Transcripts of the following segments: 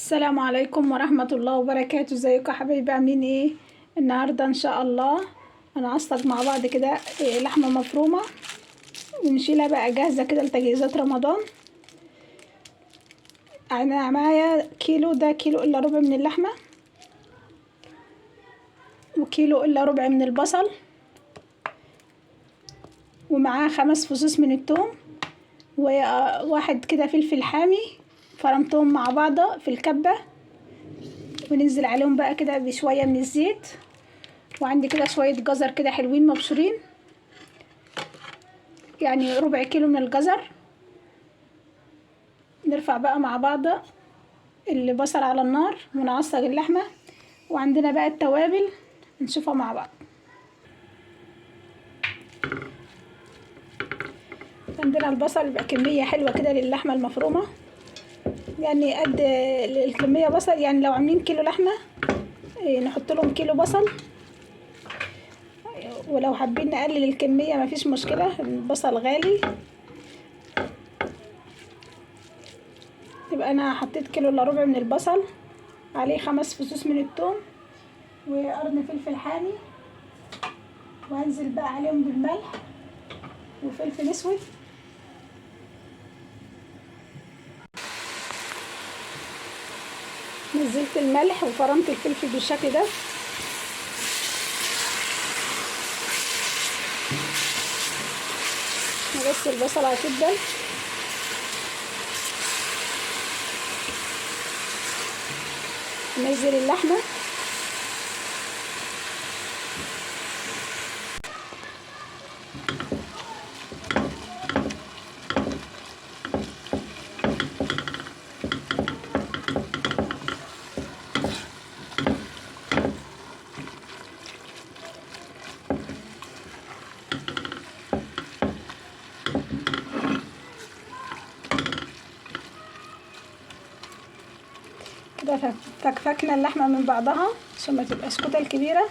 السلام عليكم ورحمة الله وبركاته. ازيكم يا حبايبي؟ عاملين ايه النهارده؟ ان شاء الله هنعصج مع بعض كده لحمة مفرومة ونشيلها بقى جاهزة كده لتجهيزات رمضان. انا معايا كيلو، ده كيلو الا ربع من اللحمة، وكيلو الا ربع من البصل، ومعاه 5 فصوص من الثوم، وواحد كده فلفل حامي فرمتهم مع بعض في الكبة، وننزل عليهم بقى كده بشوية من الزيت. وعندي كده شوية جزر كده حلوين مبشورين، يعني ربع كيلو من الجزر. نرفع بقى مع بعض البصل على النار ونعصج اللحمة. وعندنا بقى التوابل نشوفها مع بعض. عندنا البصل يبقى كمية حلوة كده للحمة المفرومة، يعني قد الكمية بصل، يعني لو عاملين كيلو لحمة نحط لهم كيلو بصل، ولو حابين نقلل الكمية مفيش مشكلة، البصل غالي. يبقى انا حطيت كيلو الا ربع من البصل، عليه 5 فصوص من الثوم، وقرن فلفل حامي، وهنزل بقى عليهم بالملح وفلفل اسود. نزلت الملح وفرمت الفلفل بالشكل ده. بس البصل هتدبل. ننزل اللحمه، كده فكفكنا اللحمه من بعضها عشان ما تبقاش كتل كبيره.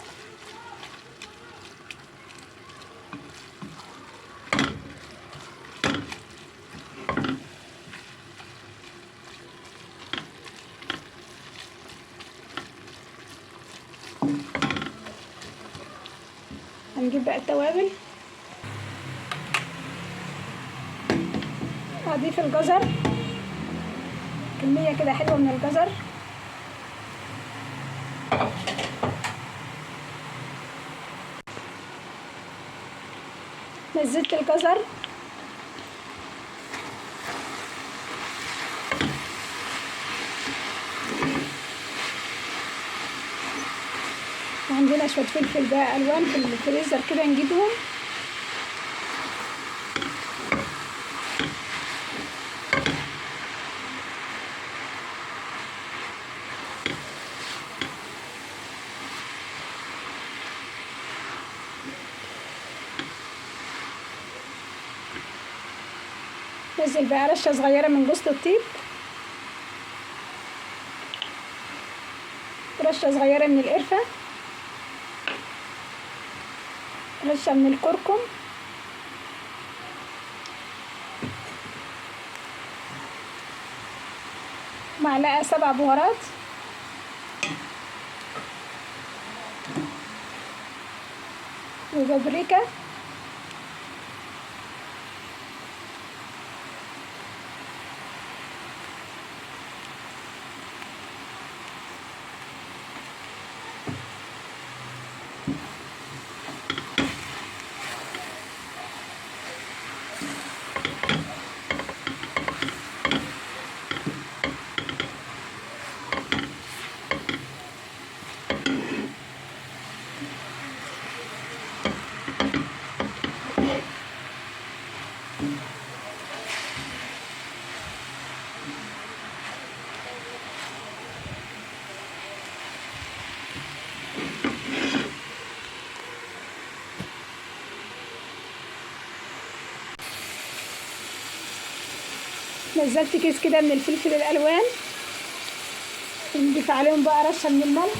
هنجيب بقى التوابل، هضيف الجزر، كميه كده حلوه من الجزر. نزلت الجزر، وعندنا شويه فلفل بقى الوان في الفريزر كده نجيبهم. نزل بقى رشه صغيره من جوز الطيب، رشه صغيره من القرفه، رشه من الكركم، معلقه 7 بهارات، وبابريكا، نزلت كيس كده من الفلفل الالوان، نضيف عليهم بقى رشه من الملح،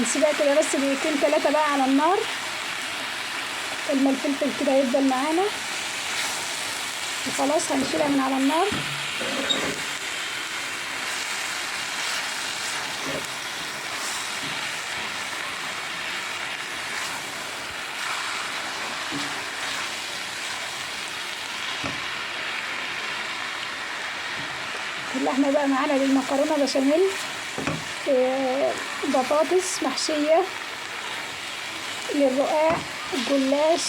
هنسيبها كده بس دقيقتين 3 بقى على النار، لما الفلفل كده يفضل معانا، وخلاص هنشيلها من على النار. اللحمة بقى معانا للمكرونة بشاميل، بطاطس محشية، للرقاق، الجلاش،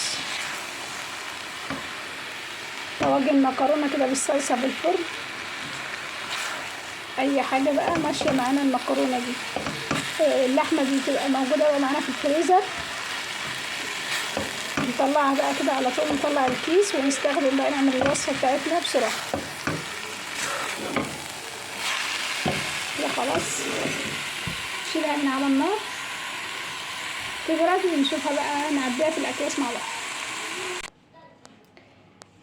طواجن مكرونة كده بالصلصة في الفرن، اي حاجة بقى ماشية معانا المكرونة دي. اللحمة دي تبقى موجودة بقى معانا في الفريزر، نطلعها بقى كده على طول، نطلع الكيس ونستخدم بقى نعمل الوصفة بتاعتنا بسرعة كده. خلاص نشيلها من على النار، تبرد ونشوفها بقى نعبيها في الاكياس مع بعض.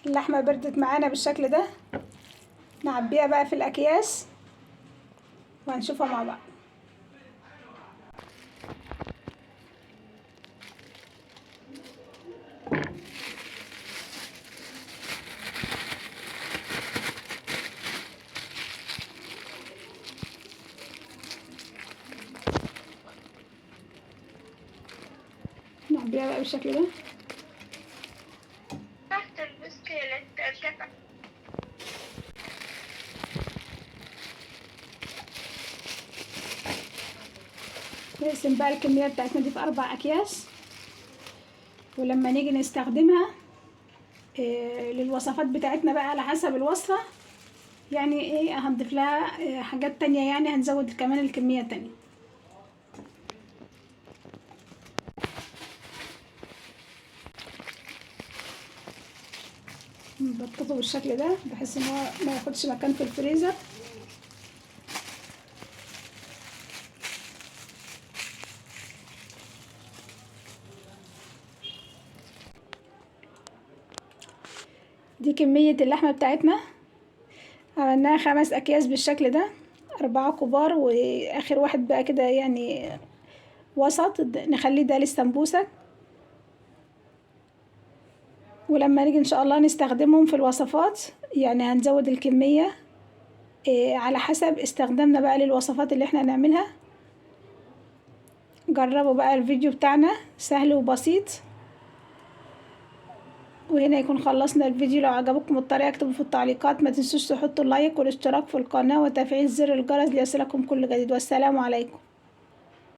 اللحمة بردت معانا بالشكل ده، نعبيها بقى في الاكياس وهنشوفها مع بعض. نعبيها بقى بالشكل ده. تحت المشكلة القطع. نقسم بقى الكمية بتاعتنا دي في 4 أكياس، ولما نيجي نستخدمها للوصفات بتاعتنا بقى على حسب الوصفة، يعني ايه هنضيف لها حاجات تانية، يعني هنزود كمان الكمية تانية. نبططه بالشكل ده بحيث ان هو ما ياخدش مكان في الفريزر. دي كمية اللحمة بتاعتنا، عملناها 5 أكياس بالشكل ده، 4 كبار واخر واحد بقى كده يعني وسط، نخليه ده للسمبوسة. ولما نيجي ان شاء الله نستخدمهم في الوصفات يعني هنزود الكمية على حسب استخدامنا بقى للوصفات اللي احنا هنعملها. جربوا بقى الفيديو بتاعنا سهل وبسيط. وهنا يكون خلصنا الفيديو. لو عجبكم الطريقة اكتبوا في التعليقات، ما تنسوش تحطوا اللايك والاشتراك في القناة وتفعيل زر الجرس ليصلكم كل جديد. والسلام عليكم.